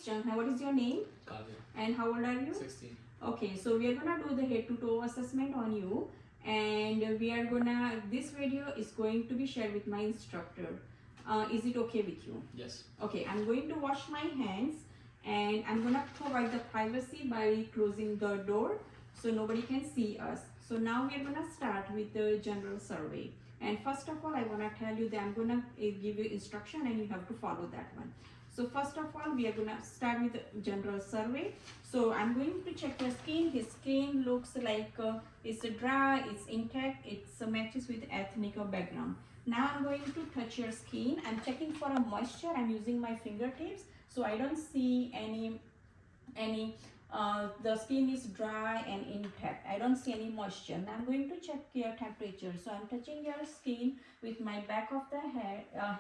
Zankhana, what is your name? Kavya. And how old are you? 16. Okay, so we are gonna do the head to toe assessment on you, and this video is going to be shared with my instructor. Is it okay with you? Yes. Okay, I'm going to wash my hands, and I'm gonna provide the privacy by closing the door so nobody can see us. So now we are gonna start with the general survey. And first of all, I wanna tell you that I'm gonna give you instruction and you have to follow that one. So first of all, we are gonna start with the general survey. So I'm going to check your skin. His skin looks like it's dry, it's intact, it matches with ethnic background. Now I'm going to touch your skin. I'm checking for a moisture. I'm using my fingertips, so I don't see any the skin is dry and intact. I don't see any moisture. Now I'm going to check your temperature. So I'm touching your skin with my back of the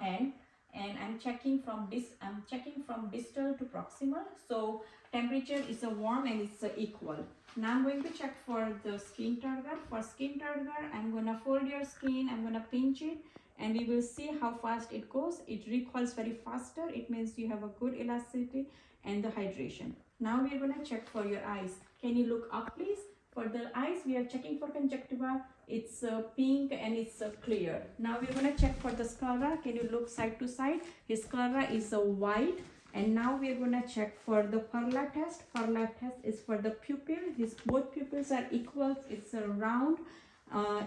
hand, and I'm checking from distal to proximal. So temperature is warm and it's equal. Now I'm going to check for the skin turgor. For skin turgor, I'm gonna fold your skin. I'm gonna pinch it, and we will see how fast it goes. It recoils very faster. It means you have a good elasticity and the hydration. Now we are going to check for your eyes. Can you look up, please? For the eyes, we are checking for conjunctiva. It's pink and it's clear. Now we're going to check for the sclera. Can you look side to side? His sclera is white. And now we are going to check for the Perla test. Perla test is for the pupil. His both pupils are equal. It's round.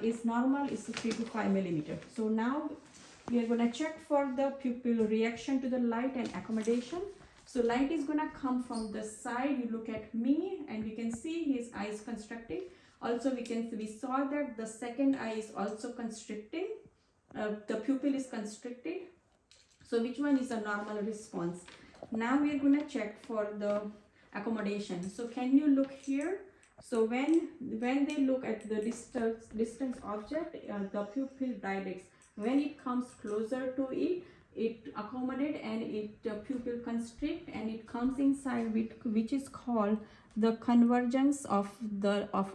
Is normal. It's 3 to 5 millimeter. So now we are going to check for the pupil reaction to the light and accommodation. So light is gonna come from the side. You look at me and we can see his eyes constricting. Also we saw that the second eye is also constricting. The pupil is constricted. So which one is a normal response? Now we are gonna check for the accommodation. So can you look here? So when they look at the distance object, the pupil dilates. When it comes closer to it, it accommodate and it pupil constrict, and it comes inside with, which is called the convergence of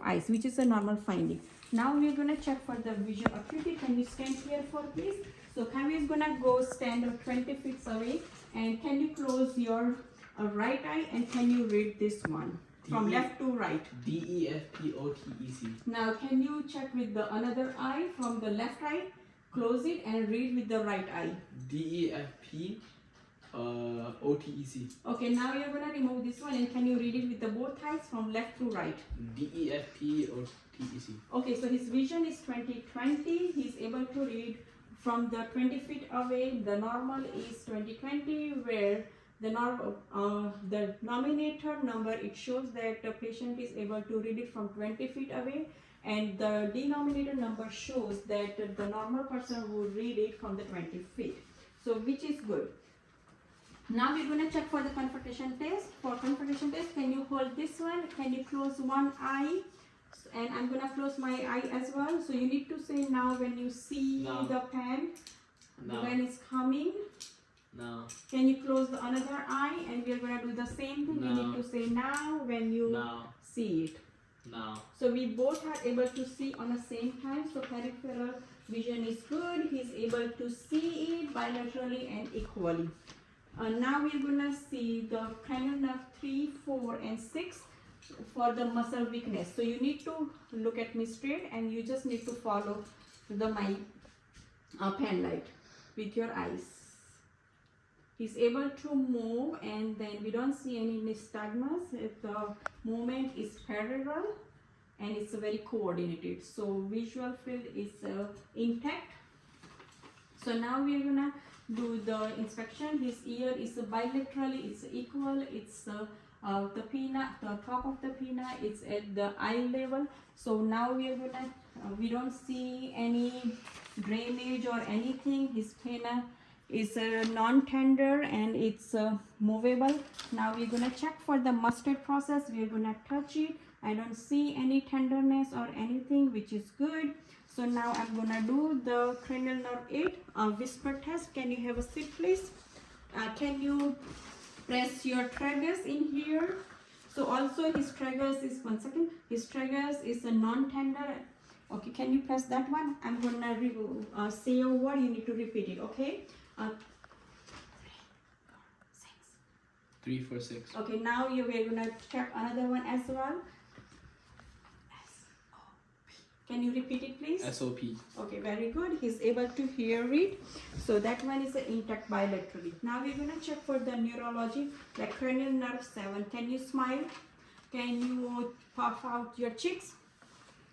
eyes, which is a normal finding. Now we are going to check for the visual acuity. Can you stand here for please? So Kavya is going to go stand 20 feet away, and can you close your right eye, and can you read this one from left to right? DEFPOTEC. Now can you check with the another eye from the left eye? Close it and read with the right eye. DEFPOTEC. Okay, now you're gonna remove this one, and can you read it with the both eyes from left to right? DEFPOTEC. Okay, so his vision is 20/20. He's able to read from the 20 feet away. The normal is 20/20, where the nominator number, it shows that the patient is able to read it from 20 feet away. And the denominator number shows that the normal person would read it from the 20 feet. So which is good. Now we're going to check for the confrontation test. For confrontation test, can you hold this one? Can you close one eye? And I'm going to close my eye as well. So you need to say now when you see the pen, when it's coming. Now. Can you close the another eye? And we're going to do the same thing. You need to say now when you see it. Now. So we both are able to see on the same time. So peripheral vision is good. He's able to see it bilaterally and equally. Now we're gonna see the cranial nerve 3, 4, and 6 for the muscle weakness. So you need to look at me straight, and you just need to follow my pen light with your eyes. He's able to move, and then we don't see any nystagmus. The movement is parallel and it's very coordinated. So visual field is intact. So now we are gonna do the inspection. His ear is bilaterally, it's equal. It's the pinna, the top of the pinna, it's at the eye level. So now we are gonna, we don't see any drainage or anything. His pinna is non-tender and it's movable. Now we're gonna check for the mustard process. We're gonna touch it. I don't see any tenderness or anything, which is good. So now I'm gonna do the cranial nerve 8 whisper test. Can you have a seat, please? Can you press your tragus in here? So also his tragus is, one second, his tragus is a non-tender. Okay, can you press that one? I'm gonna say a word, you need to repeat it, okay? 3, 4, 6. 3, 4, 6. Okay, now we're gonna check another one as well. Can you repeat it, please? SOP. Okay, very good. He's able to hear it. So that one is intact bilaterally. Now we're gonna check for the neurology, like cranial nerve 7. Can you smile? Can you puff out your cheeks?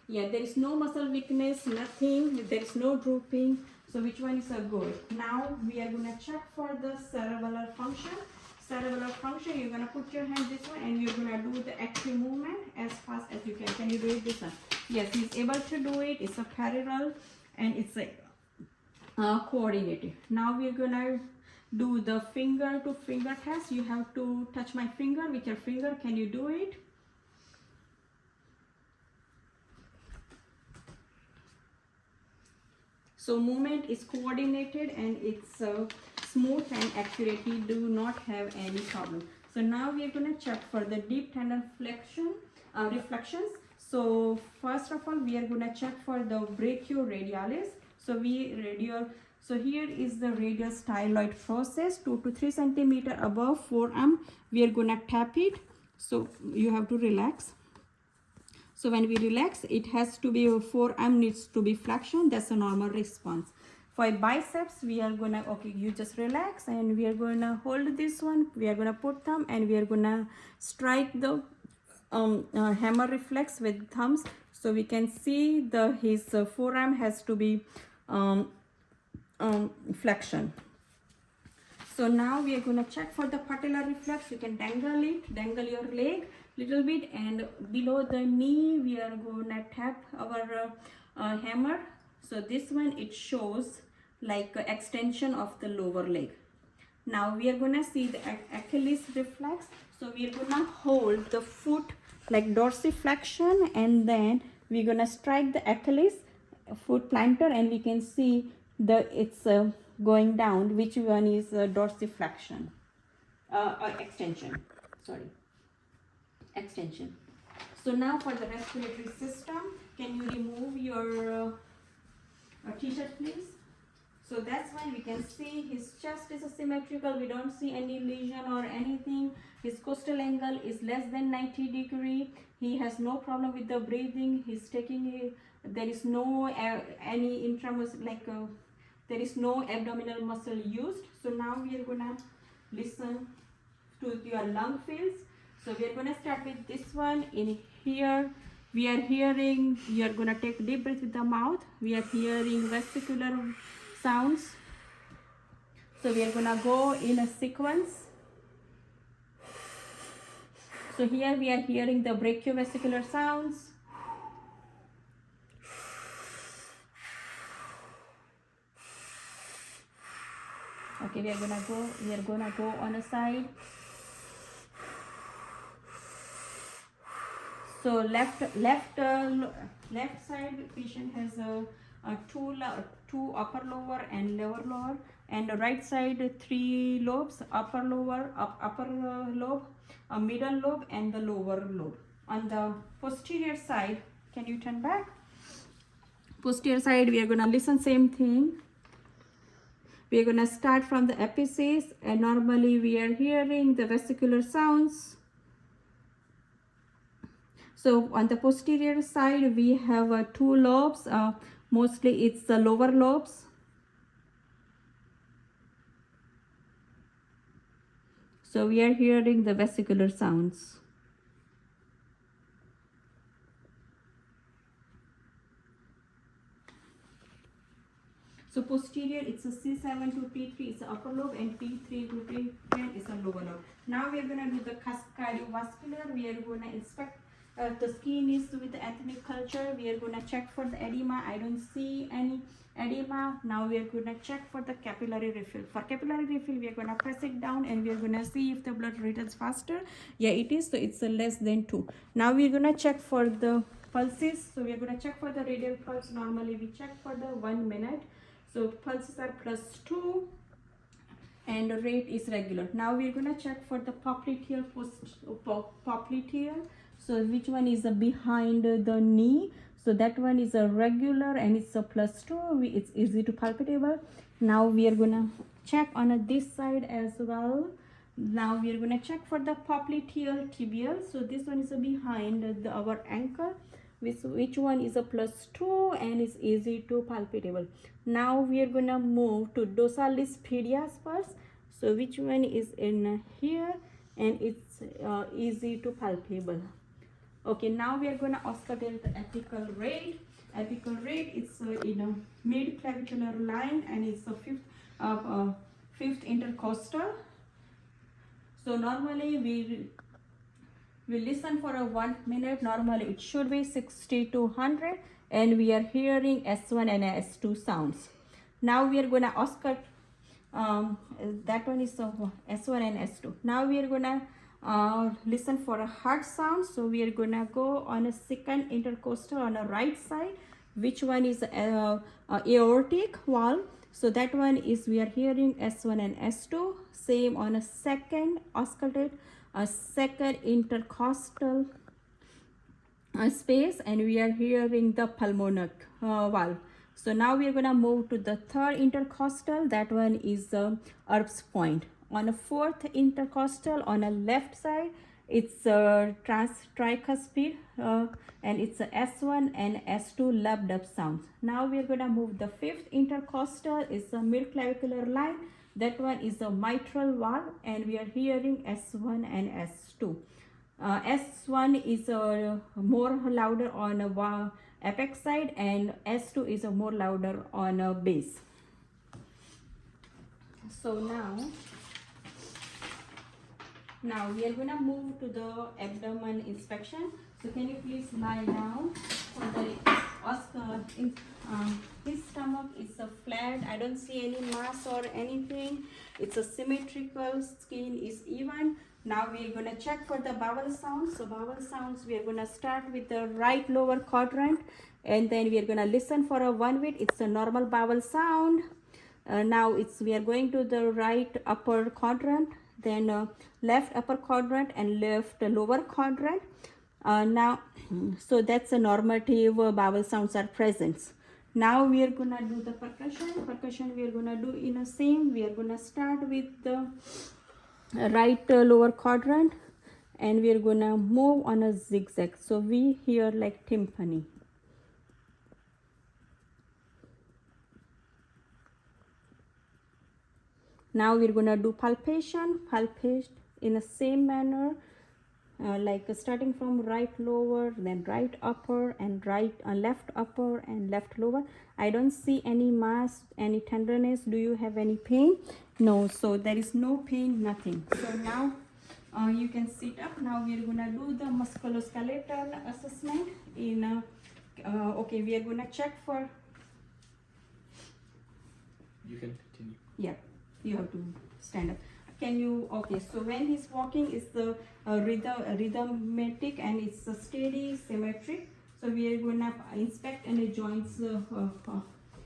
Yeah, there is no muscle weakness, nothing. There is no drooping. So which one is a good? Now we are gonna check for the cerebellar function. Cerebellar function, you're gonna put your hand this way and you're gonna do the active movement as fast as you can. Can you do it this one? Yes, he's able to do it. It's a parallel and it's a coordinated. Now we're gonna do the finger to finger test. You have to touch my finger with your finger. Can you do it? So movement is coordinated and it's smooth and accurate. You do not have any problem. So now we are going to check for the deep tendon flexion, reflections. So first of all, we are going to check for the brachioradialis. So so here is the radial styloid process, 2 to 3 centimeter above forearm. We are going to tap it. So you have to relax. So when we relax, it has to be, forearm needs to be flexion. That's a normal response. For biceps, we are gonna, okay, you just relax and we are gonna hold this one. We are gonna put thumb and we are gonna strike the hammer reflex with thumbs. So we can see his forearm has to be flexion. So now we are gonna check for the patellar reflex. You can dangle it, dangle your leg little bit, and below the knee we are gonna tap our hammer. So this one, it shows like extension of the lower leg. Now we are gonna see the Achilles reflex. So we are gonna hold the foot like dorsiflexion and then we're gonna strike the Achilles foot plantar and we can see it's going down. Which one is dorsiflexion or extension? Sorry. Extension. So now for the respiratory system, can you remove your t-shirt please? So that's why we can see his chest is symmetrical. We don't see any lesion or anything. His costal angle is less than 90 degree. He has no problem with the breathing. He's taking there is no any intramuscular, like there is no abdominal muscle used. So now we are gonna listen to your lung fields. So we are going to start with this one. In here, we are hearing, you are going to take deep breath with the mouth. We are hearing vesicular sounds. So we are going to go in a sequence. So here we are hearing the brachiovesicular sounds. Okay, we are going to go on a side. So left side patient has two upper lower and lower lower, and the right side 3 lobes, upper lower, upper lobe, a middle lobe and the lower lobe. On the posterior side, can you turn back? Posterior side, we are gonna listen same thing. We are gonna start from the epiphysis, and normally we are hearing the vesicular sounds. So on the posterior side, we have 2 lobes. Mostly it's the lower lobes. So we are hearing the vesicular sounds. So posterior, it's a C7 to T3 is the upper lobe, and T3 to T10 is a lower lobe. Now we are going to do the cardiovascular. We are going to inspect the skin is with the ethnic culture. We are going to check for the edema. I don't see any edema. Now we are going to check for the capillary refill. For capillary refill, we are going to press it down and we are going to see if the blood returns faster. Yeah, it is. So it's a less than 2. Now we are going to check for the pulses. So we are going to check for the radial pulse. Normally we check for the 1 minute. So pulses are +2 and the rate is regular. Now we are going to check for the popliteal popliteal. So which one is behind the knee? So that one is a regular and it's a +2. It's easy to palpable. Now we are gonna check on this side as well. Now we are going to check for the popliteal tibial. So this one is behind our ankle, which one is a +2 and is easy to palpable. Now we are going to move to dorsalis medius first. So which one is in here and it's easy to palpable. Okay, now we are going to auscultate the apical rate. Apical rate is in a mid clavicular line and it's a fifth intercostal. So normally we listen for a 1 minute. Normally it should be 60 to 100, and we are hearing S1 and S2 sounds. Now we are gonna auscultate. That one is S1 and S2. Now we are gonna listen for a heart sound. So we are gonna go on a second intercostal on the right side. Which one is aortic valve? So that one is we are hearing S1 and S2. Same on a second auscultate, a second intercostal space, and we are hearing the pulmonic valve. So now we are going to move to the third intercostal. That one is the Erb's point. On a fourth intercostal on a left side, it's a tricuspid and it's a S1 and S2 lubbed up sounds. Now we are going to move the fifth intercostal. It's a mid-clavicular line. That one is a mitral valve, and we are hearing S1 and S2. S1 is more louder on a apex side, and S2 is more louder on a base. So now we are going to move to the abdomen inspection. So can you please lie down? So the Oscar, his stomach is flat. I don't see any mass or anything. It's a symmetrical. Skin is even. Now we are going to check for the bowel sounds. So bowel sounds, we are going to start with the right lower quadrant, and then we are going to listen for a 1 minute. It's a normal bowel sound. Now we are going to the right upper quadrant, then left upper quadrant and left lower quadrant. Now so that's a normative bowel sounds are present. Now we are gonna do the percussion. We are gonna do in the same. We are gonna start with the right lower quadrant, and we are gonna move on a zigzag, so we hear like timpani. Now we're gonna do palpation in the same manner, like starting from right lower, then right upper, and left upper and left lower. I don't see any mass, any tenderness. Do you have any pain? No. So there is no pain, nothing. So now you can sit up. Now we are gonna do the musculoskeletal assessment in okay, we are gonna check for. You can continue. Yeah, you have to stand up. Can you? Okay, so when he's walking, it's the rhythmic and it's steady, symmetric. So we are gonna inspect any joints.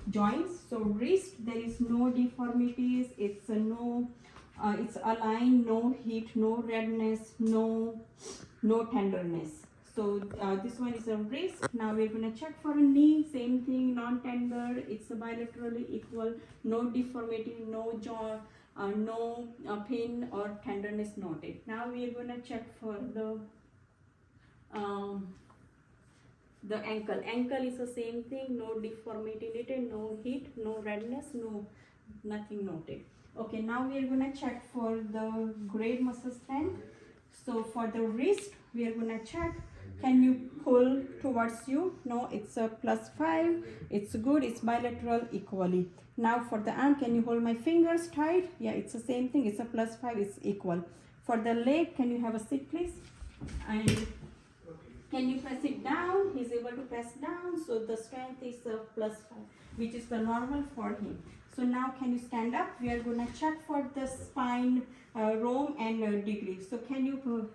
Joints. So wrist, there is no deformities. It's it's aligned, no heat, no redness, no tenderness. So this one is a wrist. Now we're gonna check for a knee. Same thing, non-tender. It's bilaterally equal. No deformity, no jaw. No pain or tenderness noted. Now we are gonna check for the ankle. Ankle is the same thing. No deformity noted, no heat, no redness, nothing noted. Okay, now we are gonna check for the great muscle strength. So for the wrist, we are gonna check. Can you pull towards you? No, it's a +5. It's good. It's bilateral equally. Now for the arm, can you hold my fingers tight? Yeah, it's the same thing. It's a +5. It's equal. For the leg, can you have a sit, please? And can you press it down? He's able to press down. So the strength is a +5, which is the normal for him. So now can you stand up? We are gonna check for the spine rome and degrees. So can you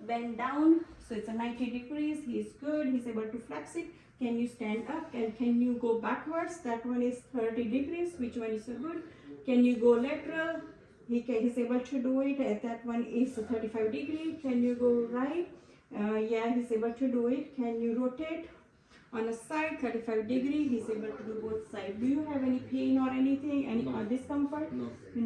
bend down? So it's a 90 degrees. He's good. He's able to flex it. Can you stand up and can you go backwards? That one is 30 degrees. Which one is good? Can you go lateral? He's able to do it. That one is 35 degrees. Can you go right? Yeah, he's able to do it. Can you rotate on a side 35 degrees? He's able to do both sides. Do you have any pain or anything? Any discomfort? No. No.